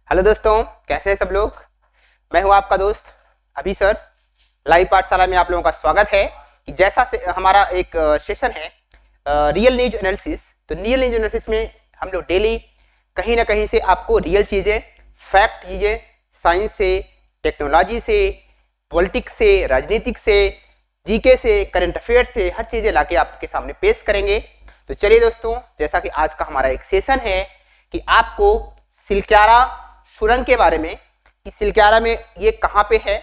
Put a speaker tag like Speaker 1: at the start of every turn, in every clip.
Speaker 1: Hello दोस्तों, कैसे हैं सब लोग। मैं हूं आपका दोस्त अभी सर। लाइव पाठशाला में आप लोगों का स्वागत है कि जैसा से हमारा एक सेशन है रियल न्यूज एनालिसिस। तो रियल न्यूज एनालिसिस में हम लोग डेली कहीं ना कहीं से आपको रियल चीज़ें, फैक्ट चीज़ें, साइंस से, टेक्नोलॉजी से, पॉलिटिक्स से, राजनीतिक से, जीके से, करंट अफेयर से हर चीज़ें लाके आपके सामने पेश करेंगे। तो चलिए दोस्तों, जैसा कि आज का हमारा एक सेशन है कि आपको सिलक्यारा सुरंग के बारे में, कि सिलक्यारा में ये कहाँ पे है,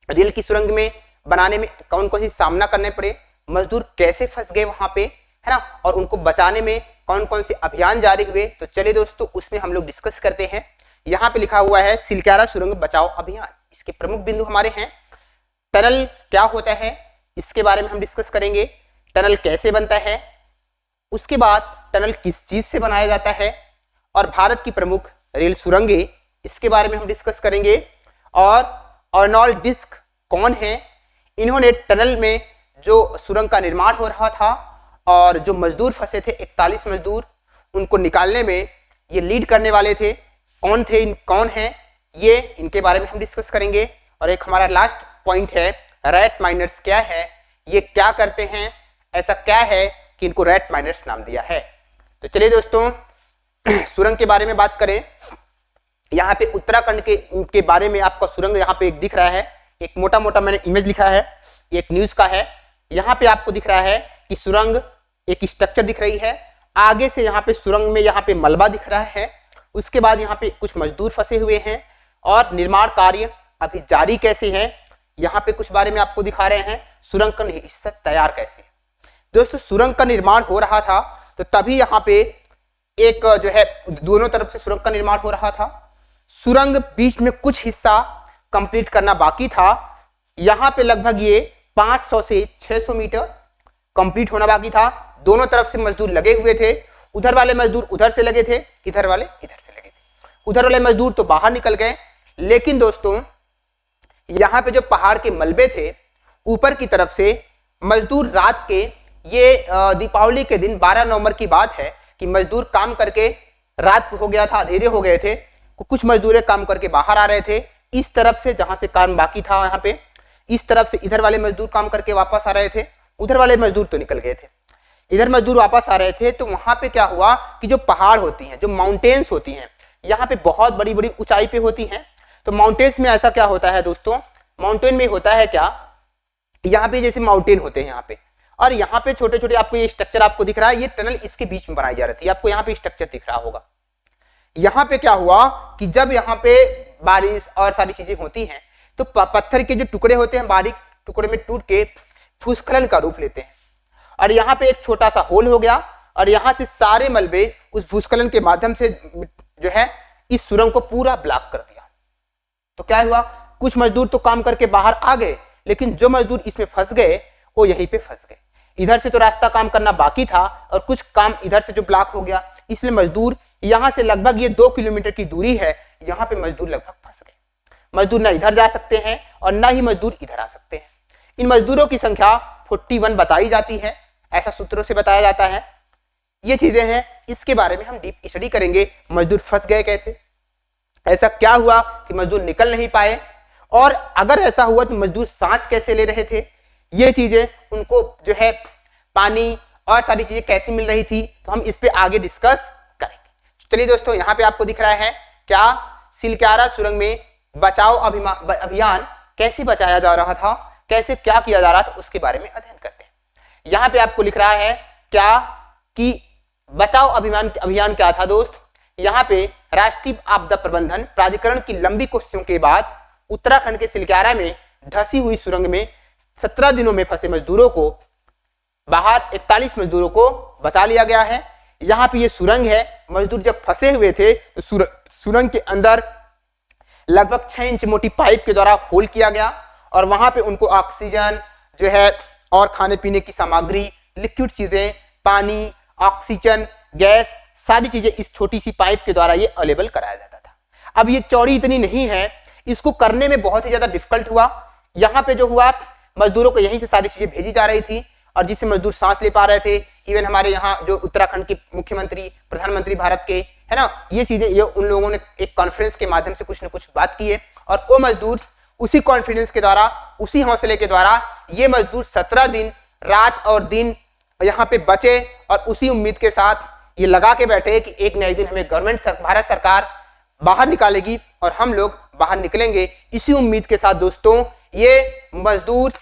Speaker 1: रेल की सुरंग में बनाने में कौन कौन सी सामना करने पड़े, मजदूर कैसे फंस गए वहां पे, है ना, और उनको बचाने में कौन कौन से अभियान जारी हुए। तो चलिए दोस्तों, उसमें हम लोग डिस्कस करते हैं। यहाँ पे लिखा हुआ है सिलक्यारा सुरंग बचाओ अभियान। इसके प्रमुख बिंदु हमारे हैं टनल क्या होता है, इसके बारे में हम डिस्कस करेंगे। टनल कैसे बनता है, उसके बाद टनल किस चीज से बनाया जाता है, और भारत की प्रमुख रेल सुरंगें, इसके बारे में हम डिस्कस करेंगे। और अर्नोल्ड डिस्क कौन है, इन्होंने टनल में जो सुरंग का निर्माण हो रहा था और जो मजदूर फंसे थे 41 मजदूर, उनको निकालने में ये लीड करने वाले थे, कौन थे, कौन है ये, इनके बारे में हम डिस्कस करेंगे। और एक हमारा लास्ट पॉइंट है रैट माइनर्स क्या है, ये क्या करते हैं, ऐसा क्या है कि इनको रैट माइनर्स नाम दिया है। तो चलिए दोस्तों, सुरंग के बारे में बात करें। यहाँ पे उत्तराखंड के बारे में आपका सुरंग यहाँ पे एक दिख रहा है, एक मोटा मोटा मैंने इमेज लिखा है, एक न्यूज का है। यहाँ पे आपको दिख रहा है कि सुरंग एक स्ट्रक्चर दिख रही है, आगे से यहाँ पे सुरंग में यहाँ पे मलबा दिख रहा है, उसके बाद यहाँ पे कुछ मजदूर फंसे हुए हैं और निर्माण कार्य अभी जारी कैसे है, यहाँ पे कुछ बारे में आपको दिखा रहे हैं। सुरंग का हिस्सा तैयार कैसे है। दोस्तों, सुरंग का निर्माण हो रहा था तो तभी यहाँ पे एक जो है दोनों तरफ से सुरंग का निर्माण हो रहा था। सुरंग बीच में कुछ हिस्सा कंप्लीट करना बाकी था। यहाँ पे लगभग ये 500 से 600 मीटर कंप्लीट होना बाकी था। दोनों तरफ से मजदूर लगे हुए थे, उधर वाले मजदूर उधर से लगे थे, इधर वाले इधर से लगे थे। उधर वाले मजदूर तो बाहर निकल गए, लेकिन दोस्तों यहाँ पे जो पहाड़ के मलबे थे ऊपर की तरफ से मजदूर रात के, ये दीपावली के दिन 12 नवंबर की बात है कि मजदूर काम करके रात हो गया था, अंधेरे हो गए थे, कुछ मजदूर काम करके बाहर आ रहे थे इस तरफ से जहां से काम बाकी था, यहाँ पे इस तरफ से इधर वाले मजदूर काम करके वापस आ रहे थे, उधर वाले मजदूर तो निकल गए थे, इधर मजदूर वापस आ रहे थे। तो वहां पे क्या हुआ कि जो पहाड़ होती हैं, जो माउंटेन्स होती हैं, यहाँ पे बहुत बड़ी बड़ी ऊंचाई पे होती हैं। तो माउंटेन्स में ऐसा क्या होता है दोस्तों, माउंटेन में होता है क्या, यहाँ पे जैसे माउंटेन होते हैं यहाँ पे, और यहाँ पे छोटे छोटे आपको ये स्ट्रक्चर आपको दिख रहा है, ये टनल इसके बीच में बनाई जा रही थी, आपको यहाँ पे स्ट्रक्चर दिख रहा होगा। यहाँ पे क्या हुआ कि जब यहाँ पे बारिश और सारी चीजें होती हैं तो पत्थर के जो टुकड़े होते हैं बारीक टुकड़े में टूट के भूस्खलन का रूप लेते हैं, और यहाँ पे एक छोटा सा होल हो गया और यहाँ से सारे मलबे उस भूस्खलन के माध्यम से जो है इस सुरंग को पूरा ब्लॉक कर दिया। तो क्या हुआ, कुछ मजदूर तो काम करके बाहर आ गए, लेकिन जो मजदूर इसमें फंस गए वो यहीं पे फंस गए। इधर से तो रास्ता काम करना बाकी था और कुछ काम इधर से जो ब्लॉक हो गया, इसलिए मजदूर यहाँ से लगभग ये 2 किलोमीटर की दूरी है, यहाँ पे मजदूर लगभग फंस गए। मजदूर ना इधर जा सकते हैं और ना ही मजदूर इधर आ सकते हैं। इन मजदूरों की संख्या 41 बताई जाती है, ऐसा सूत्रों से बताया जाता है। ये चीजें हैं, इसके बारे में हम डीप स्टडी करेंगे। मजदूर फंस गए कैसे, ऐसा क्या हुआ कि मजदूर निकल नहीं पाए, और अगर ऐसा हुआ तो मजदूर सांस कैसे ले रहे थे, ये चीजें, उनको जो है पानी और सारी चीजें कैसे मिल रही थी, तो हम इस पे आगे डिस्कस करेंगे। चलिए दोस्तों, यहाँ पे आपको दिख रहा है क्या, सिलक्यारा सुरंग में बचाओ अभियान कैसे बचाया जा रहा था, कैसे क्या किया जा रहा था, उसके बारे में अध्ययन करते हैं। यहाँ पे आपको लिख रहा है क्या कि बचाओ अभियान क्या था दोस्त। यहाँ पे राष्ट्रीय आपदा प्रबंधन प्राधिकरण की लंबी कोशिशों के बाद उत्तराखंड के सिलक्यारा में धसी हुई सुरंग में 17 दिनों में फंसे मजदूरों को बाहर 41 मजदूरों को बचा लिया गया है। यहाँ पे ये सुरंग है, मजदूर जब फंसे हुए थे तो सुरंग के अंदर लगभग 6 इंच मोटी पाइप के द्वारा होल किया गया, और वहां पे उनको ऑक्सीजन जो है और खाने पीने की सामग्री, लिक्विड चीजें, पानी, ऑक्सीजन, गैस, सारी चीजें इस छोटी सी पाइप के द्वारा ये अवेलेबल कराया जाता था। अब ये चौड़ी इतनी नहीं है, इसको करने में बहुत ही ज्यादा डिफिकल्ट हुआ। यहाँ पे जो हुआ, मजदूरों को यहीं से सारी चीजें भेजी जा रही थी और जिससे मजदूर सांस ले पा रहे थे। इवन हमारे यहाँ जो उत्तराखंड के मुख्यमंत्री, प्रधानमंत्री भारत के, है ना। ये चीजें ये उन लोगों ने एक कॉन्फ्रेंस के माध्यम से कुछ न कुछ बात की है और वो मजदूर उसी कॉन्फिडेंस के द्वारा, उसी हौसले के द्वारा ये मजदूर 17 दिन रात और दिन यहाँ पे बचे और उसी उम्मीद के साथ ये लगा के बैठे कि एक न एक दिन हमें भारत सरकार बाहर निकालेगी और हम लोग बाहर निकलेंगे। इसी उम्मीद के साथ दोस्तों ये मजदूर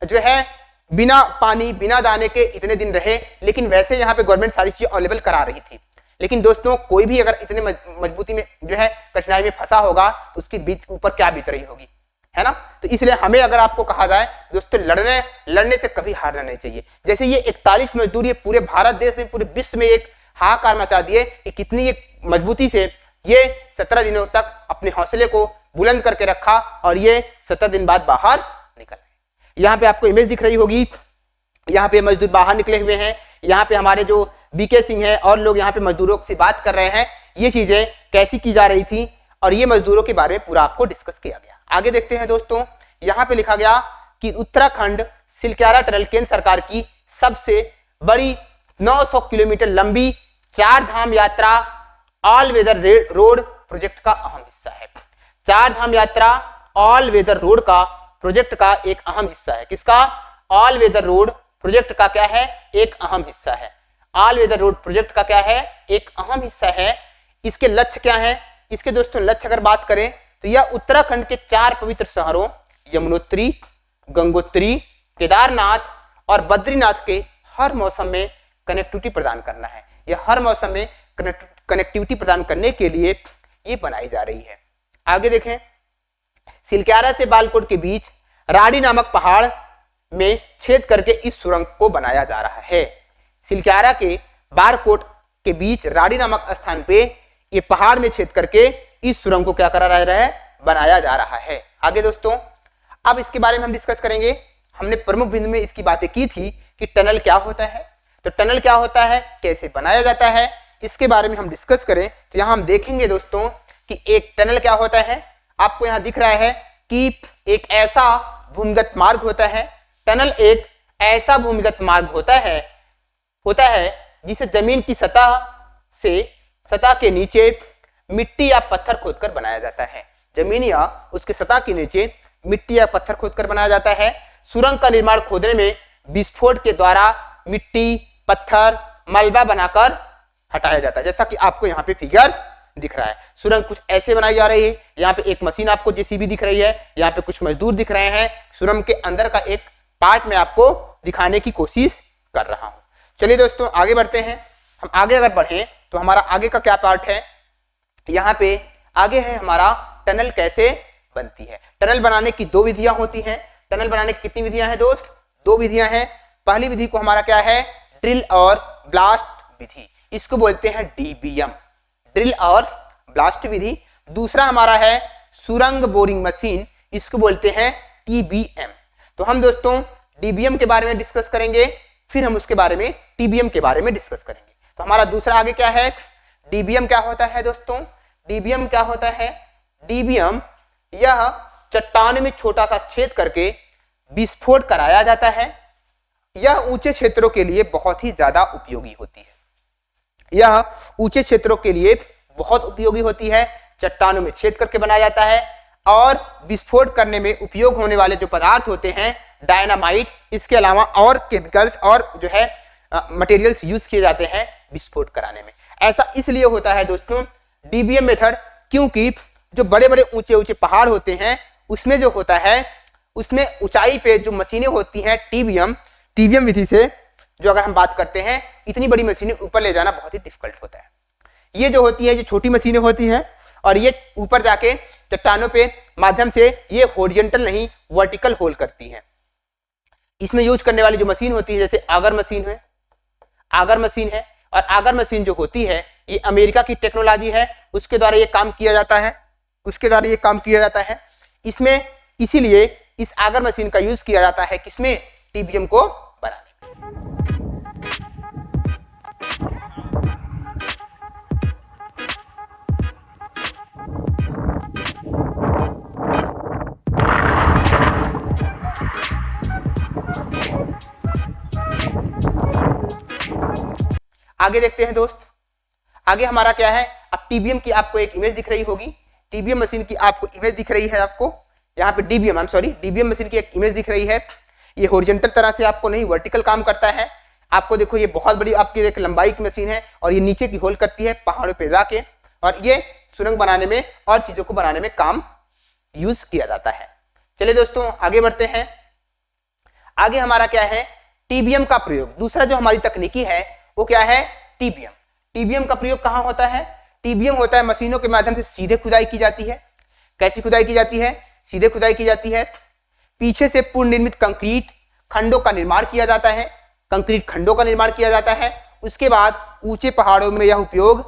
Speaker 1: जो है बिना पानी बिना दाने के इतने दिन रहे, लेकिन वैसे यहाँ पे गवर्नमेंट सारी चीजें अवेलेबल करा रही थी। लेकिन दोस्तों कोई भी अगर इतने मजबूती में जो है कठिनाई में फंसा होगा तो उसकी ऊपर क्या बीत रही होगी, है ना। तो इसलिए हमें अगर आपको कहा जाए दोस्तों लड़ने से कभी हारना नहीं चाहिए। जैसे ये 41 मजदूर ये पूरे भारत देश में पूरे विश्व में एक हाहाकार मचा दिए कि कितनी एक मजबूती से ये 17 दिनों तक अपने हौसले को बुलंद करके रखा और ये 17 दिन बाद बाहर निकल गए। यहाँ पे आपको इमेज दिख रही होगी, यहाँ पे मजदूर बाहर निकले हुए हैं। यहाँ पे हमारे जो बीके सिंह है और लोग यहाँ पे मजदूरों से बात कर रहे हैं, ये चीजें कैसी की जा रही थी और ये मजदूरों के बारे में पूरा आपको डिस्कस किया गया। आगे देखते हैं दोस्तों, यहाँ पे लिखा गया कि उत्तराखंड सिलक्यारा टनल केंद्र सरकार की सबसे बड़ी 900 किलोमीटर लंबी 4 धाम यात्रा ऑल वेदर रोड प्रोजेक्ट का अहम हिस्सा है। 4 धाम यात्रा ऑल वेदर रोड का प्रोजेक्ट का एक अहम हिस्सा है। किसका? ऑल वेदर रोड प्रोजेक्ट का क्या है? एक अहम हिस्सा है। ऑल वेदर रोड प्रोजेक्ट का क्या है? एक अहम हिस्सा है। इसके लक्ष्य क्या है? इसके दोस्तों लक्ष्य अगर बात करें तो यह उत्तराखंड के 4 पवित्र शहरों यमुनोत्री, गंगोत्री, केदारनाथ और बद्रीनाथ के हर मौसम में कनेक्टिविटी प्रदान करना है। यह हर मौसम में कनेक्टिविटी प्रदान करने के लिए ये बनाई जा रही है। आगे देखें, सिलक्यारा से बालकोट के बीच राड़ी नामक पहाड़ में छेद करके इस सुरंग को बनाया जा रहा है। सिलक्यारा के बालकोट के बीच राड़ी नामक स्थान पे ये पहाड़ में छेद करके इस सुरंग को क्या करा रहा है? बनाया जा रहा है। आगे दोस्तों, अब इसके बारे में हम डिस्कस करेंगे। हमने प्रमुख बिंदु में इसकी बातें की थी कि टनल क्या होता है, तो टनल क्या होता है, कैसे बनाया जाता है, इसके बारे में हम डिस्कस करें तो यहां हम देखेंगे दोस्तों कि एक टनल क्या होता है। आपको यहां दिख रहा है कि एक ऐसा भूमिगत मार्ग होता है। टनल एक ऐसा भूमिगत मार्ग होता है जिसे जमीन की सतह के नीचे मिट्टी या पत्थर खोदकर बनाया जाता है। जमीन या उसके सतह के नीचे मिट्टी या पत्थर खोदकर बनाया जाता है। सुरंग का निर्माण खोदने में विस्फोट के द्वारा मिट्टी, पत्थर, मलबा बनाकर हटाया जाता है, जैसा कि आपको यहाँ पे फिगर दिख रहा है। सुरंग कुछ ऐसे बनाई जा रही है। यहाँ पे एक मशीन आपको जेसीबी दिख रही है, यहाँ पे कुछ मजदूर दिख रहे हैं। सुरंग के अंदर का एक पार्ट में आपको दिखाने की कोशिश कर रहा हूं। चलिए दोस्तों आगे बढ़ते हैं। हम आगे अगर बढ़े तो हमारा आगे का क्या पार्ट है, यहाँ पे आगे है हमारा टनल कैसे बनती है। टनल बनाने की 2 विधियां होती हैं। टनल बनाने की कितनी विधियां हैं दोस्त? 2 विधियां हैं। पहली विधि को हमारा क्या है? ड्रिल और ब्लास्ट विधि, इसको बोलते हैं डीबीएम, ड्रिल और ब्लास्ट विधि। दूसरा हमारा है सुरंग बोरिंग मशीन, इसको बोलते हैं टीबीएम। तो हम दोस्तों डीबीएम के बारे में डिस्कस करेंगे, फिर हम उसके बारे में टीबीएम के बारे में डिस्कस करेंगे। तो हमारा दूसरा आगे क्या है? डीबीएम क्या होता है दोस्तों? डीबीएम क्या होता है? डीबीएम यह चट्टान में छोटा सा छेद करके विस्फोट कराया जाता है। यह ऊंचे क्षेत्रों के लिए बहुत ही ज्यादा उपयोगी होती है। यह ऊंचे क्षेत्रों के लिए बहुत उपयोगी होती है। चट्टानों में छेद करके बनाया जाता है और विस्फोट करने में उपयोग होने वाले जो पदार्थ होते हैं डायनामाइट, इसके अलावा और केमिकल्स और जो है मटेरियल्स यूज किए जाते हैं विस्फोट कराने में। ऐसा इसलिए होता है दोस्तों डीबीएम मेथड, क्योंकि जो बड़े बड़े ऊंचे ऊंचे पहाड़ होते हैं उसमें जो होता है उसमें ऊंचाई पे जो मशीनें होती हैं टीबीएम विधि से जो अगर हम बात करते हैं, इतनी बड़ी मशीनें ऊपर ले जाना बहुत ही डिफिकल्ट होता है। ये जो होती है, ये छोटी मशीनें होती हैं और ये ऊपर जाके चट्टानों पे माध्यम से ये हॉरिजॉन्टल नहीं वर्टिकल होल करती हैं। इसमें यूज करने वाली जो मशीन होती है जैसे आगर मशीन है और आगर मशीन जो होती है ये अमेरिका की टेक्नोलॉजी है, उसके द्वारा ये काम किया जाता है। इसमें इसीलिए इस आगर मशीन का यूज किया जाता है किसमें? टीबीएम को बनाने में। आगे देखते हैं दोस्त, आगे हमारा क्या है? टीबीएम की आपको एक इमेज दिख रही होगी, टीबीएम मशीन की आपको इमेज दिख रही है, आपको यहाँ पे डीबीएम मशीन की एक इमेज दिख रही है। ये हॉरिजॉन्टल तरह से आपको नहीं, वर्टिकल काम करता है। आपको देखो ये बहुत बड़ी आपकी एक लंबाई की मशीन है और ये नीचे की होल करती है पहाड़ों पे जाके, और ये सुरंग बनाने में और चीजों को बनाने में काम यूज किया जाता है। चलिए दोस्तों आगे बढ़ते हैं। आगे हमारा क्या है, टीबीएम का प्रयोग। दूसरा जो हमारी तकनीकी है वो क्या है, टीबीएम। टीबीएम का प्रयोग कहां होता है, टीबीएम होता है मशीनों के माध्यम से सीधे खुदाई की जाती है। कैसी खुदाई की जाती है, सीधे खुदाई की जाती है। पीछे से पूर्ण निर्मित कंक्रीट खंडों का निर्माण किया जाता है, कंक्रीट खंडों का निर्माण किया जाता है। उसके बाद ऊंचे पहाड़ों में यह उपयोग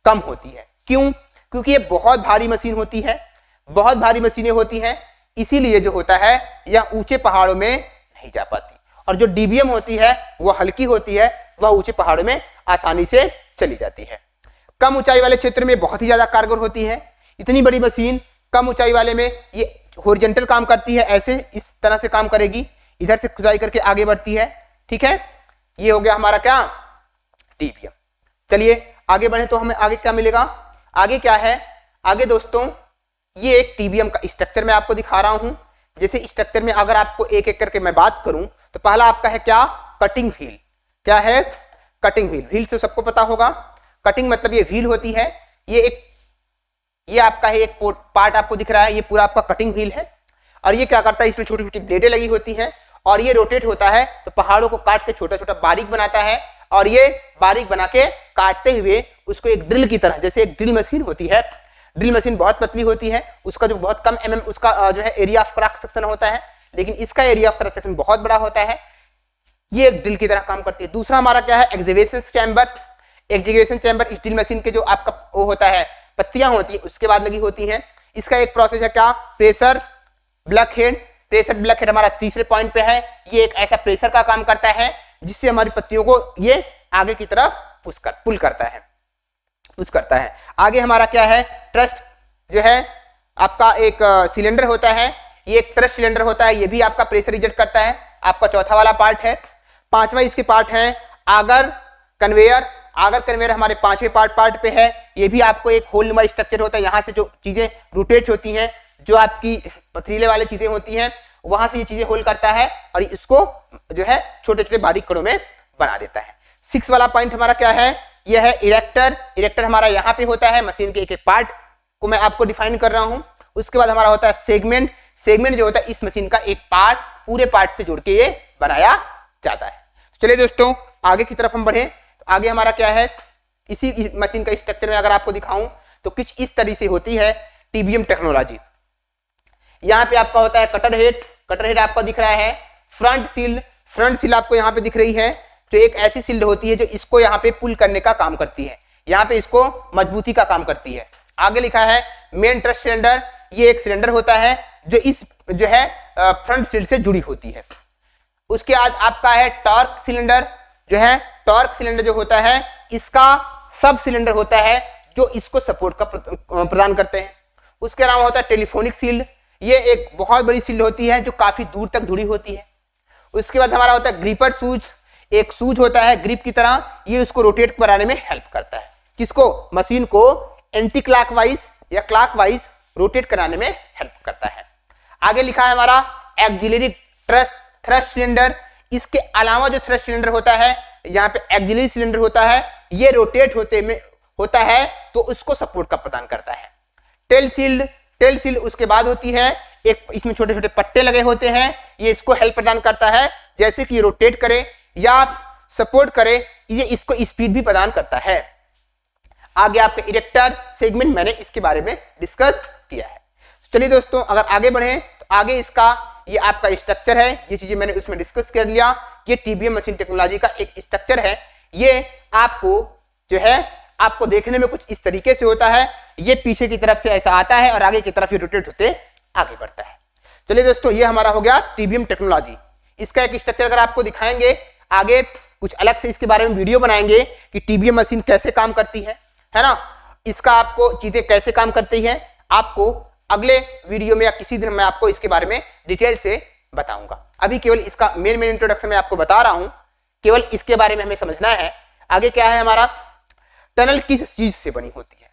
Speaker 1: कम होती है। क्यों, क्योंकि ये बहुत भारी मशीन होती है, बहुत भारी मशीनें होती हैं, इसीलिए जो होता है यह ऊंचे पहाड़ों में नहीं जा पाती। और जो डीबीएम होती है वह हल्की होती है, वह ऊंचे पहाड़ों में आसानी से चली जाती है। कम ऊंचाई वाले क्षेत्र में बहुत ही ज्यादा कारगर होती है। इतनी बड़ी मशीन कम ऊंचाई वाले में ये हॉरिजॉन्टल काम करती है, ऐसे इस तरह से काम करेगी, इधर से खुदाई करके आगे बढ़ती है। ठीक है, ये हो गया हमारा क्या, टीबीएम। चलिए आगे बढ़े तो हमें आगे क्या मिलेगा। आगे क्या है, आगे दोस्तों ये एक टीबीएम का स्ट्रक्चर मैं आपको दिखा रहा हूं। जैसे स्ट्रक्चर में अगर आपको एक एक करके मैं बात करूं तो पहला आपका है क्या, कटिंग व्हील। क्या है, कटिंग व्हील। व्हील से सबको पता होगा, कटिंग मतलब ये व्हील होती है। ये आपका है एक पार्ट आपको दिख रहा है, ये पूरा आपका कटिंग व्हील है। और ये क्या करता है, इसमें छोटी छोटी ब्लेडें लगी होती हैं और ये रोटेट होता है तो पहाड़ों को काट के छोटा छोटा बारीक बनाता है। और ये बारीक बना के काटते हुए उसको एक ड्रिल की तरह, जैसे एक ड्रिल मशीन होती है, ड्रिल मशीन बहुत पतली होती है, उसका जो बहुत कम उसका जो है एरिया ऑफ क्रॉस सेक्शन होता है, लेकिन इसका एरिया ऑफ क्रॉस सेक्शन बहुत बड़ा होता है। ये एक ड्रिल की तरह काम करती है। दूसरा हमारा क्या है, एग्जीक्यूशन चैम्बर। एग्जीक्यूशन चैम्बर इस ड्रिल मशीन के जो आपका वो होता है, पत्तियां होती है उसके बाद लगी होती हैं। इसका एक प्रोसेस है क्या, pressure block head. Pressure block head हमारा तीसरे पॉइंट पे है। ये एक ऐसा प्रेशर का काम करता है जिससे हमारी पत्तियों को ये आगे की तरफ पुश करता है। आगे हमारा क्या है, ट्रस्ट जो है आपका एक सिलेंडर होता है, ये एक ट्रस्ट सिलेंडर होता है, ये भी आपका प्रेशर रिजेक्ट करता है, आपका चौथा वाला पार्ट है। पांचवा इसके पार्ट है आगर कन्वेयर। आगर कन्वेयर हमारे पांचवें पार्ट पे है। ये भी आपको एक होल नुमा स्ट्रक्चर होता है, यहाँ से जो चीजें रोटेट होती हैं, जो आपकी पथरीले वाली चीजें होती हैं, वहां से ये चीजें होल करता है और इसको जो है छोटे छोटे बारीक कणों में बना देता है। 6 वाला पॉइंट हमारा क्या है, यह है इरेक्टर। इरेक्टर हमारा यहाँ पे होता है, मशीन के एक एक पार्ट को मैं आपको डिफाइन कर रहा हूं। उसके बाद हमारा होता है सेगमेंट। सेगमेंट जो होता है इस मशीन का एक पार्ट पूरे पार्ट से जोड़ के ये बनाया जाता है। चलिए दोस्तों आगे की तरफ हम बढ़े। तो आगे हमारा क्या है, इसी मशीन का स्ट्रक्चर में अगर आपको दिखाऊं तो कुछ इस तरह से होती है टीबीएम टेक्नोलॉजी। यहाँ पे आपका होता है कटर हेड। कटर हेड आपका दिख रहा है। फ्रंट सील, फ्रंट सील आपको यहाँ पे दिख रही है, जो एक ऐसी सील्ड होती है जो इसको यहाँ पे पुल करने का काम करती है, यहाँ पे इसको मजबूती का काम करती है। आगे लिखा है मेन ट्रस्ट सिलेंडर। ये एक सिलेंडर होता है जो इस जो है फ्रंट सील्ड से जुड़ी होती है। उसके बाद आपका है टॉर्क सिलेंडर। जो है टॉर्क सिलेंडर जो होता है इसका सब सिलेंडर होता है जो इसको सपोर्ट का प्रदान करते हैं। उसके अलावा होता है टेलीफोनिक सील्ड। ये एक बहुत बड़ी सील्ड होती है जो काफी दूर तक जुड़ी होती है। उसके बाद हमारा होता है ग्रिपर सूज। एक सूज होता है ग्रिप की तरह, ये उसको रोटेट कराने में हेल्प करता है। किसको, मशीन को एंटी क्लॉकवाइज या क्लॉकवाइज रोटेट कराने में हेल्प करता है। आगे लिखा है हमारा एक्सिलरी थ्रस्ट सिलेंडर। इसके अलावा जो थ्रस्ट सिलेंडर होता है, यहाँ पे एक्सिलरी सिलेंडर होता है, ये रोटेट होता है तो उसको सपोर्ट का प्रदान करता है। टेल सील्ड उसके बाद होती है, एक इसमें छोटे छोटे पट्टे लगे होते हैं, ये इसको हेल्प प्रदान करता है, जैसे कि रोटेट करे या सपोर्ट करे, ये इसको स्पीड भी प्रदान करता है। आगे आपके इरेक्टर सेगमेंट मैंने इसके बारे में डिस्कस किया है। चलिए दोस्तों अगर आगे बढ़े तो आगे इसका ये आपका स्ट्रक्चर है, ये चीजें मैंने उसमें डिस्कस कर लिया। ये टीबीएम मशीन टेक्नोलॉजी का एक स्ट्रक्चर है। ये आपको जो है आपको देखने में कुछ इस तरीके से होता है, ये पीछे की तरफ से ऐसा आता है और आगे की तरफ ये रोटेट होते आगे बढ़ता है। चलिए दोस्तों ये हमारा हो गया टीबीएम टेक्नोलॉजी। इसका एक स्ट्रक्चर अगर आपको दिखाएंगे, आगे कुछ अलग से इसके बारे में वीडियो बनाएंगे कि टीबीएम मशीन कैसे काम करती है ना, इसका आपको चीजें कैसे काम करती है, आपको अगले वीडियो में या किसी दिन मैं आपको इसके बारे में डिटेल से बताऊंगा। अभी केवल इसका मेन इंट्रोडक्शन में आपको बता रहा हूं, केवल इसके बारे में हमें समझना है। आगे क्या है हमारा, टनल किस चीज से बनी होती है।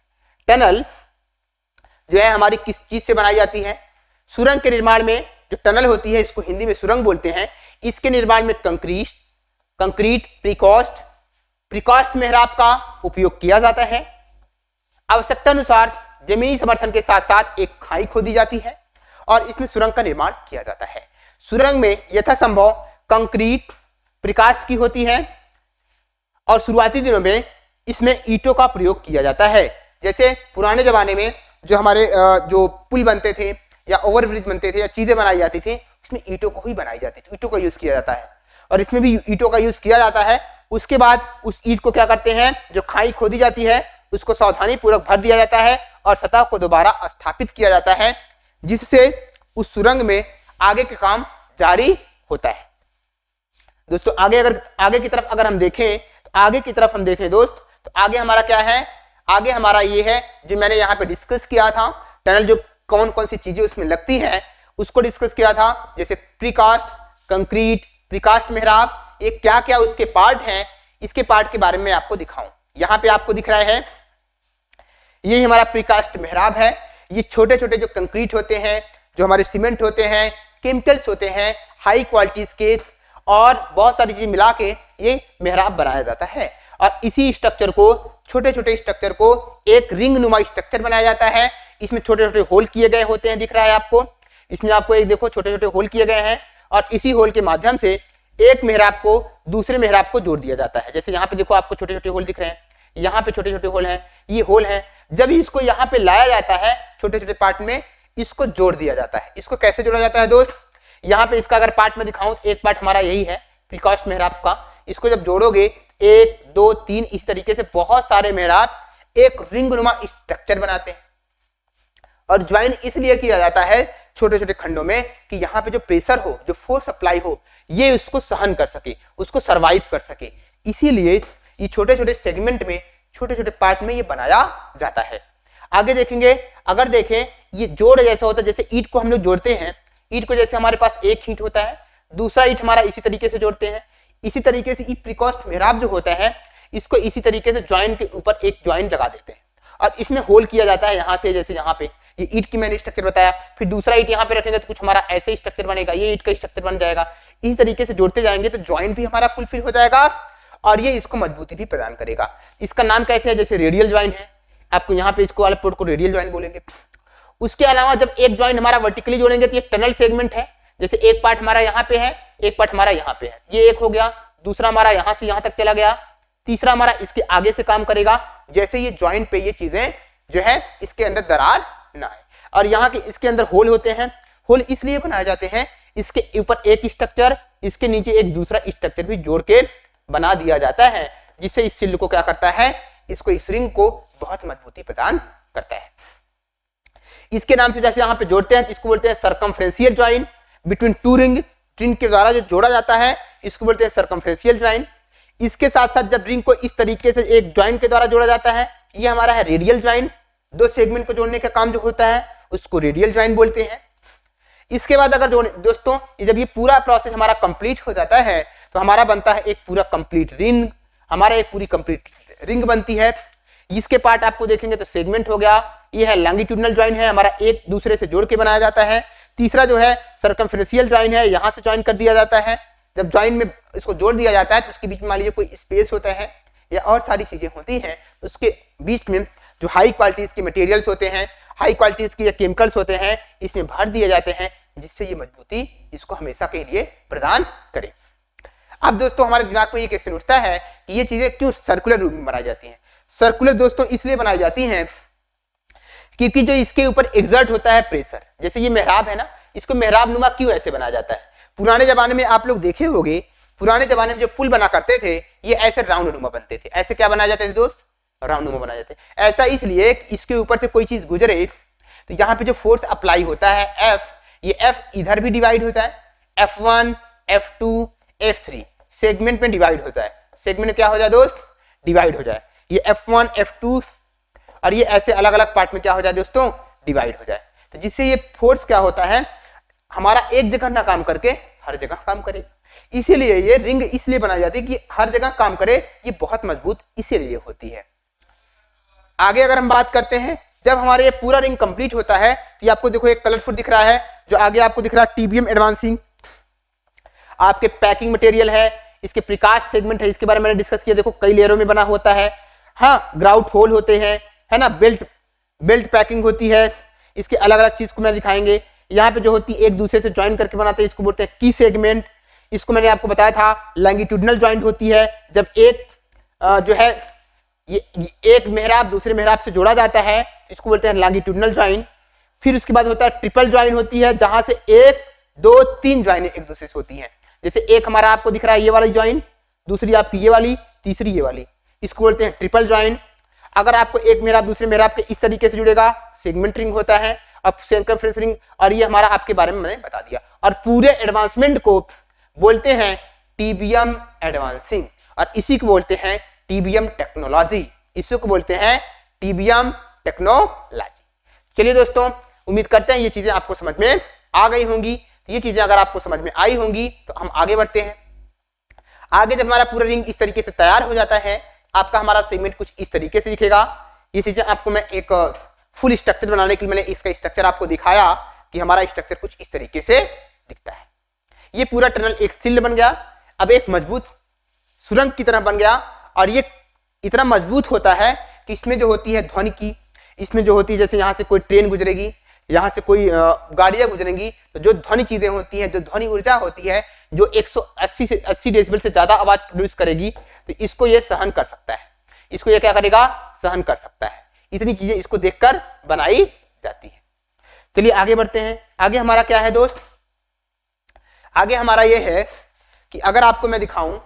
Speaker 1: टनल जो है हमारी किस चीज से बनाई जाती है? सुरंग के निर्माण में जो टनल होती है इसको हिंदी में सुरंग बोलते हैं। इसके निर्माण में कंक्रीट प्रीकास्ट मेहराब का उपयोग किया जाता है। आवश्यकता अनुसार जमीनी समर्थन के साथ साथ एक खाई खोदी जाती है और इसमें सुरंग का निर्माण किया जाता है। सुरंग में यथासंभव कंक्रीट प्रीकास्ट की होती है और शुरुआती दिनों में इसमें ईंटों का प्रयोग किया जाता है। जैसे पुराने जमाने में जो हमारे जो पुल बनते थे या ओवरब्रिज बनते थे या चीजें बनाई जाती थी उसमें ईंटों को ही बनाई जाती थी, ईंटों का यूज किया जाता है और इसमें भी ईंटों का यूज किया जाता है। उसके बाद उस ईंट को क्या करते हैं, जो खाई खोदी जाती है उसको सावधानी पूर्वक भर दिया जाता है और सतह को दोबारा स्थापित किया जाता है, जिससे उस सुरंग में आगे के काम जारी होता है। दोस्तों आगे की तरफ अगर हम देखें तो आगे की तरफ हम देखें दोस्त तो आगे हमारा क्या है, आगे हमारा ये है जो मैंने यहाँ पे डिस्कस किया था, टनल जो कौन कौन सी चीजें उसमें लगती हैं उसको डिस्कस किया था। जैसे प्रीकास्ट, कंक्रीट, प्रीकास्ट मेहराब, ये क्या क्या उसके पार्ट हैं, इसके पार्ट के बारे में आपको दिखाऊं। यहाँ पे आपको दिख रहा है ये हमारा प्रीकास्ट मेहराब है। ये छोटे छोटे जो कंक्रीट होते हैं, जो हमारे सीमेंट होते हैं, केमिकल्स होते हैं, हाई क्वालिटीज के और बहुत सारी चीजें मिला के ये मेहराब बनाया जाता है और इसी स्ट्रक्चर को, छोटे छोटे स्ट्रक्चर को एक रिंग नुमा स्ट्रक्चर बनाया जाता है। इसमें छोटे छोटे होल किए गए होते हैं, दिख रहा है आपको, इसमें आपको एक देखो छोटे छोटे होल किए गए हैं और इसी होल के माध्यम से एक मेहराब को दूसरे मेहराब को जोड़ दिया जाता है। जैसे यहाँ पे देखो आपको छोटे छोटे होल दिख रहे हैं, यहाँ पे छोटे छोटे होल हैं, ये होल हैं। जब इसको यहाँ पे लाया जाता है छोटे छोटे पार्ट में, इसको जोड़ दिया जाता है। इसको कैसे जोड़ा जाता है दोस्त, यहाँ पे इसका अगर पार्ट में दिखाऊं, एक पार्ट हमारा यही है प्रीकास्ट मेहराब का। इसको जब जोड़ोगे 1 2 3 इस तरीके से बहुत सारे मेहराब एक रिंग नुमा स्ट्रक्चर बनाते हैं और ज्वाइन इसलिए किया जाता है छोटे छोटे खंडों में कि यहाँ पे जो प्रेशर हो, जो फोर्स अप्लाई हो, ये उसको सहन कर सके, उसको सरवाइव कर सके। इसीलिए ये छोटे छोटे सेगमेंट में, छोटे छोटे पार्ट में ये बनाया जाता है। आगे देखेंगे, अगर देखें ये जोड़ जैसा होता है, जैसे ईंट को हम लोग जोड़ते हैं, ईंट को जैसे हमारे पास एक ईंट होता है, दूसरा ईंट हमारा इसी तरीके से जोड़ते हैं। इसी तरीके से ये प्रीकास्ट मेहराब जो होता है इसको इसी तरीके से ज्वाइन के ऊपर एक ज्वाइन लगा देते हैं और इसमें होल किया जाता है यहाँ से, जैसे यहाँ पे ये ईंट की मैंने स्ट्रक्चर बताया, फिर दूसरा ईंट यहाँ पे रखेंगे तो कुछ हमारा ऐसे ही स्ट्रक्चर बनेगा, ये ईंट का स्ट्रक्चर बन जाएगा। इस तरीके से जोड़ते जाएंगे तो ज्वाइन भी हमारा फुलफिल हो जाएगा और ये इसको मजबूती भी प्रदान करेगा। इसका नाम कैसे है, जैसे रेडियल ज्वाइन है, आपको यहाँ पे इसको वाले पोर्ट को रेडियल ज्वाइन बोलेंगे। उसके अलावा जब एक ज्वाइन हमारा वर्टिकली जोड़ेंगे तो ये टनल सेगमेंट है। जैसे एक पार्ट हमारा यहाँ पे है, एक पार्ट हमारा यहाँ पे है, ये एक हो गया, दूसरा हमारा यहाँ से यहाँ तक चला गया, तीसरा हमारा इसके आगे से काम करेगा, जैसे ये ज्वाइंट पे ये चीजें जो है इसके अंदर दरार ना आए। और यहाँ के इसके अंदर होल होते हैं, होल इसलिए बनाए जाते हैं, इसके ऊपर एक स्ट्रक्चर, इसके नीचे एक दूसरा स्ट्रक्चर भी जोड़ के बना दिया जाता है, जिससे इस सिल को क्या करता है, इसको इस रिंग को बहुत मजबूती प्रदान करता है। इसके नाम से जैसे यहाँ पे जोड़ते हैं इसको बोलते हैं circumferential join between two ring के द्वारा जो जोड़ा जाता है इसको बोलते हैं सर्कमफ्रेंशियल ज्वाइन। इसके साथ साथ जब रिंग को इस तरीके से एक ज्वाइन के द्वारा जोड़ा जाता है, ये हमारा है रेडियल ज्वाइन। दो सेगमेंट को जोड़ने का काम जो होता है उसको रेडियल ज्वाइन बोलते हैं। इसके बाद अगर दोस्तों जब ये पूरा प्रोसेस हमारा कंप्लीट हो जाता है तो हमारा बनता है एक पूरा कंप्लीट रिंग, हमारा एक पूरी कंप्लीट रिंग बनती है। इसके पार्ट आपको देखेंगे तो सेगमेंट हो गया, ये है लॉन्गिट्यूडिनल ज्वाइन है, हमारा एक दूसरे से जोड़ के बनाया जाता है। तीसरा जो है सर्कमफ्रेंशियल ज्वाइन है, यहाँ से ज्वाइन कर दिया जाता है। जब ज्वाइन में इसको जोड़ दिया जाता है तो उसके बीच में मान लीजिए कोई स्पेस होता है या और सारी चीजें होती हैं, तो उसके बीच में जो हाई क्वालिटीज के मटेरियल्स होते हैं, हाई क्वालिटीज के केमिकल्स होते हैं, इसमें भर दिए जाते हैं, जिससे ये मजबूती इसको हमेशा के लिए प्रदान करे। अब दोस्तों हमारे दिमाग में ये क्वेश्चन उठता है कि ये चीजें क्यों सर्कुलर रूप में बनाई जाती हैं। सर्कुलर दोस्तों इसलिए बनाई जाती हैं क्योंकि जो इसके ऊपर एग्जर्ट होता है प्रेशर, जैसे ये मेहराब है ना, इसको मेहराब नुमा क्यों ऐसे बनाया जाता है। पुराने जमाने में आप लोग देखे होंगे, पुराने जमाने में जो पुल बना करते थे ये ऐसे राउंड नुमा बनते थे। ऐसे क्या बनाए जाते थे दोस्त, राउंड नुमा बनाए जाते। ऐसा इसलिए इसके ऊपर से कोई चीज गुजरे तो यहाँ पे जो फोर्स अप्लाई होता है एफ, ये एफ इधर भी डिवाइड होता है, F1 F2 F3 सेगमेंट में डिवाइड होता है। सेगमेंट क्या हो जाए दोस्त, डिवाइड हो जाए। ये F1 F2 और ये ऐसे अलग अलग पार्ट में क्या हो जाए दोस्तों, डिवाइड हो जाए। तो जिससे ये फोर्स क्या होता है, हमारा एक जगह ना काम करके हर जगह काम करेगा। इसीलिए ये रिंग इसलिए बनाई जाती है कि हर जगह काम करे, ये बहुत मजबूत इसीलिए होती है। आगे अगर हम बात करते हैं, जब हमारे ये पूरा रिंग कंप्लीट होता है तो ये आपको देखो एक कलरफुल दिख रहा है, जो आगे आपको दिख रहा है टीबीएम एडवांसिंग, आपके पैकिंग मटेरियल है, इसके प्रिकास्ट सेगमेंट है, इसके बारे में मैंने डिस्कस किया, देखो कई लेयरों में बना होता है। हाँ, ग्राउट होल होते हैं, है ना, बेल्ट पैकिंग होती है, इसके अलग अलग चीज को मैं दिखाएंगे। यहाँ पे जो होती है एक दूसरे से ज्वाइन करके बनाते हैं, इसको बोलते हैं की सेगमेंट। इसको मैंने आपको बताया था लैंगिट्यूडनल ज्वाइंट होती है, जब एक जो है ये एक मेहराब दूसरे मेहराब से जोड़ा जाता है, इसको बोलते हैं लैंगिट्यूडनल ज्वाइंट। फिर उसके बाद होता है ट्रिपल ज्वाइंट होती है, जहां से 1 2 3 ज्वाइंट एक दूसरे से होती हैं। जैसे एक हमारा आपको दिख रहा है ये वाली ज्वाइंट, दूसरी आपकी ये वाली, तीसरी ये वाली, इसको बोलते हैं ट्रिपल ज्वाइंट। अगर आपको एक मेहराब दूसरे मेहराब के इस तरीके से जुड़ेगा, सेगमेंट रिंग होता है। अब सर्कमफ्रेंस रिंग, और ये हमारा आपके बारे में मैंने बता दिया। और पूरे एडवांसमेंट को बोलते हैं टीबीएम एडवांसिंग, और इसी को बोलते हैं टीबीएम टेक्नोलॉजी, इसी को बोलते हैं टीबीएम टेक्नोलॉजी। चलिए दोस्तों, उम्मीद करते हैं ये चीजें आपको समझ में आ गई होंगी। ये चीजें अगर आपको समझ में आई होंगी तो हम आगे बढ़ते हैं। आगे जब हमारा पूरा रिंग इस तरीके से तैयार हो जाता है, आपका हमारा सेगमेंट कुछ इस तरीके से दिखेगा। ये चीजें आपको मैं एक फुल स्ट्रक्चर बनाने के लिए मैंने इसका स्ट्रक्चर आपको दिखाया कि हमारा स्ट्रक्चर कुछ इस तरीके से दिखता है। ये पूरा टनल एक सिल्ड बन गया, अब एक मजबूत सुरंग की तरह बन गया। और ये इतना मजबूत होता है कि इसमें जो होती है ध्वनि की, इसमें जो होती है जैसे यहाँ से कोई ट्रेन गुजरेगी, यहाँ से कोई गाड़ियां गुजरेंगी, तो जो ध्वनि चीजें होती हैं, जो ध्वनि ऊर्जा होती है, जो 180 से 80 डेसिबल से ज्यादा आवाज प्रोड्यूस करेगी, तो इसको ये सहन कर सकता है। इसको ये क्या करेगा, सहन कर सकता है। इतनी चीजें इसको देखकर बनाई जाती है। चलिए आगे बढ़ते हैं। आगे हमारा क्या है दोस्त, आगे हमारा ये है कि अगर आपको मैं दिखाऊं,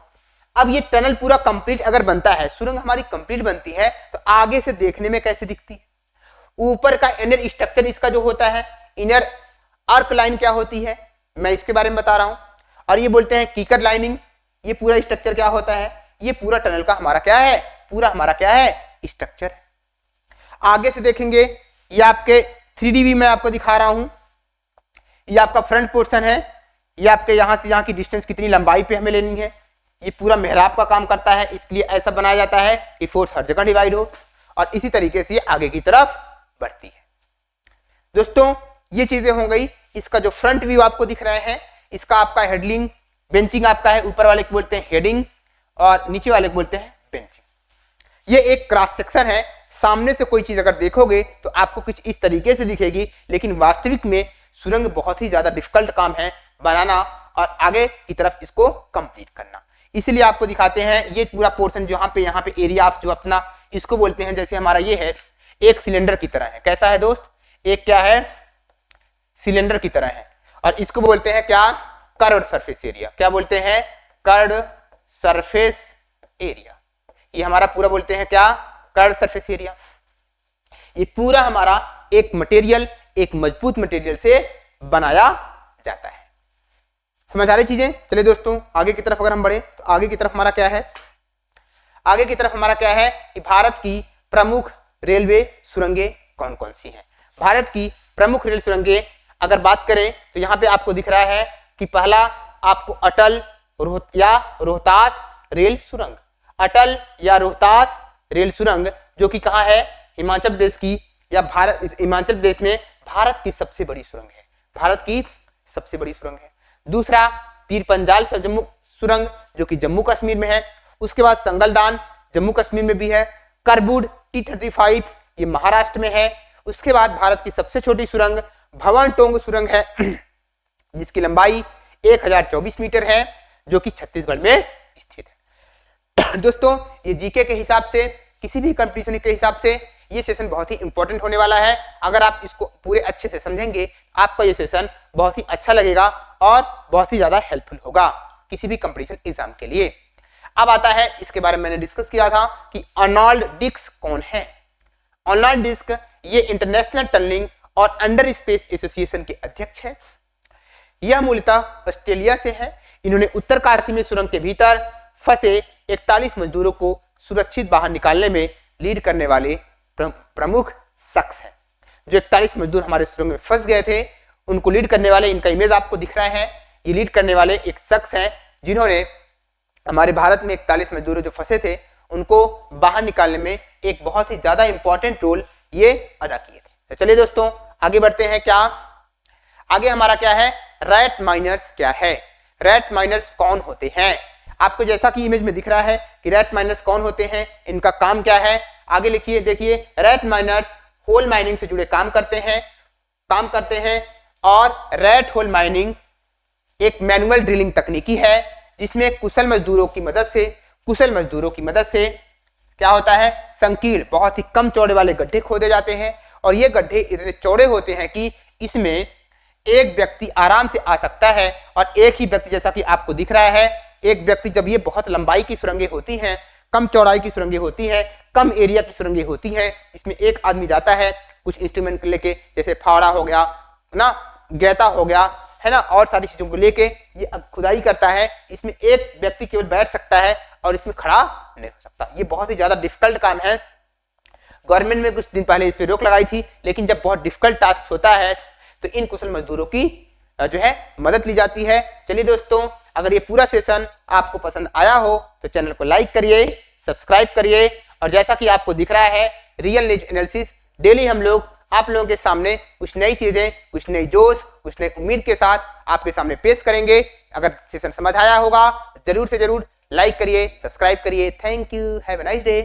Speaker 1: अब ये टनल पूरा कंप्लीट अगर बनता है, सुरंग हमारी कंप्लीट बनती है, तो आगे से देखने में कैसे दिखती है। ऊपर का इनर स्ट्रक्चर इसका जो होता है, इनर आर्क लाइन क्या होती है, मैं इसके बारे में बता रहा हूं। और ये बोलते हैं कीकर लाइनिंग। ये पूरा स्ट्रक्चर क्या होता है, ये पूरा टनल का हमारा क्या है, पूरा हमारा क्या है, स्ट्रक्चर है। आगे से देखेंगे, ये आपके 3D में आपको दिखा रहा हूं। ये आपका फ्रंट पोर्शन है, ये आपके यहां से यहां की डिस्टेंस कितनी लंबाई पे हमें लेनी है। ये पूरा मेहराब का काम करता है, इसलिए ऐसा बनाया जाता है कि फोर्स हर जगह डिवाइड हो, और इसी तरीके से ये आगे की तरफ बढ़ती है। दोस्तों, ये चीजें हो गई। इसका जो फ्रंट व्यू आपको दिख रहे हैं, इसका आपका हेडलिंग बेंचिंग आपका है, ऊपर वाले को बोलते हैं हेडिंग और नीचे वाले को बोलते हैं बेंचिंग। ये एक क्रॉस सेक्शन है। सामने से कोई चीज अगर देखोगे तो आपको कुछ इस तरीके से दिखेगी, लेकिन वास्तविक में सुरंग बहुत ही ज्यादा डिफिकल्ट काम है बनाना और आगे की तरफ इसको कंप्लीट करना। इसलिए आपको दिखाते हैं ये पूरा पोर्शन जो यहाँ पे एरिया ऑफ जो अपना इसको बोलते हैं, जैसे हमारा ये है एक सिलेंडर की तरह है। कैसा है दोस्त, एक क्या है, सिलेंडर की तरह है। और इसको बोलते हैं क्या, कर्व्ड सरफेस एरिया। क्या बोलते हैं, कर्व्ड सरफेस एरिया। ये हमारा पूरा बोलते हैं क्या, कर्व्ड सरफेस एरिया। ये पूरा हमारा एक मटेरियल, एक मजबूत मटेरियल से बनाया जाता है। समझ आ रही चीजें। चलिए दोस्तों, आगे की तरफ अगर हम बढ़े तो आगे की तरफ हमारा क्या है, आगे की तरफ हमारा क्या है कि भारत की प्रमुख रेलवे सुरंगें कौन कौन सी हैं। भारत की प्रमुख रेल सुरंगें अगर बात करें तो यहाँ पे आपको दिख रहा है कि पहला आपको अटल या रोहतास रेल सुरंग, अटल या रोहतास रेल सुरंग, जो कि कहाँ है, हिमाचल प्रदेश की, या भारत हिमाचल प्रदेश में भारत की सबसे बड़ी सुरंग है, भारत की सबसे बड़ी सुरंग है। दूसरा पीर पंजाल से जम्मू सुरंग, जो कि जम्मू कश्मीर में है। उसके बाद संगलदान जम्मू कश्मीर में भी है। करबूड T35 ये महाराष्ट्र में है। उसके बाद भारत की सबसे छोटी सुरंग भवन टोंग सुरंग है, जिसकी लंबाई 1024 मीटर है, जो कि छत्तीसगढ़ में स्थित है। दोस्तों, ये जीके के हिसाब से, किसी भी कंपटीशन के हिसाब से ये सेशन बहुत ही इंपॉर्टेंट होने वाला है। अगर आप इसको पूरे अच्छे से समझेंगे, आपका ये सेशन बहुत ही अच्छा लगेगा और बहुत ही ज्यादा हेल्पफुल होगा किसी भी कंपटीशन एग्जाम के लिए। अब आता है, इसके बारे में मैंने डिस्कस किया था कि अर्नोल्ड डिक्स कौन है। अर्नोल्ड डिक्स ये इंटरनेशनल टनलिंग और अंडर स्पेस एसोसिएशन के अध्यक्ष है। यह मूलतः ऑस्ट्रेलिया से है। इन्होंने उत्तरकाशी में सुरंग के भीतर फंसे 41 मजदूरों को सुरक्षित बाहर निकालने में लीड करने वाले प्रमुख शख्स हैं। जो 41 मजदूर हमारे सुरंग में फंस गए थे, उनको लीड करने वाले, इनका इमेज आपको दिख रहा है, ये लीड करने वाले एक शख्स हैं, जिन्होंने हमारे भारत में 41 मजदूर जो फंसे थे उनको बाहर निकालने में एक बहुत ही ज्यादा इंपॉर्टेंट रोल ये अदा किए थे। तो चलिए दोस्तों आगे बढ़ते हैं। क्या आगे हमारा क्या है, रेट माइनर्स क्या है, रेट माइनर्स कौन होते हैं। आपको जैसा कि इमेज में दिख रहा है कि रेट माइनर्स कौन होते हैं, इनका काम क्या है, आगे लिखिए। देखिए रेट माइनर्स होल माइनिंग से जुड़े काम करते हैं और रेट होल माइनिंग एक मैनुअल ड्रिलिंग तकनीकी है जिसमें कुशल मजदूरों की मदद से क्या होता है, संकीर्ण बहुत ही कम चौड़े वाले गड्ढे खोदे जाते हैं और ये गड्ढे इतने चौड़े होते हैं कि इसमें एक व्यक्ति आराम से आ सकता है और एक ही व्यक्ति, जैसा कि आपको दिख रहा है, एक व्यक्ति, जब ये बहुत लंबाई की सुरंगें होती हैं, कम चौड़ाई की सुरंगें होती हैं, कम एरिया की सुरंगें होती हैं, इसमें एक आदमी जाता है कुछ इंस्ट्रूमेंट लेके, जैसे फावड़ा हो गया ना, गैता हो गया है ना, और सारी चीजों को लेके ये खुदाई करता है। इसमें एक व्यक्ति केवल बैठ सकता है और इसमें खड़ा नहीं हो सकता। ये बहुत ही ज्यादा डिफिकल्ट काम है। गवर्नमेंट ने कुछ दिन पहले इस पे रोक लगाई थी, लेकिन जब बहुत डिफिकल्ट टास्क होता है तो इन कुशल मजदूरों की जो है मदद ली जाती है। चलिए दोस्तों, अगर ये पूरा सेशन आपको पसंद आया हो तो चैनल को लाइक करिए, सब्सक्राइब करिए और जैसा कि आपको दिख रहा है रियल न्यूज एनालिसिस डेली हम लोग आप लोगों के सामने कुछ नई चीजें, कुछ नई जोश, कुछ नई उम्मीद के साथ आपके सामने पेश करेंगे। अगर सेशन समझ आया होगा जरूर से जरूर लाइक करिए, सब्सक्राइब करिए। Thank you, have a nice day.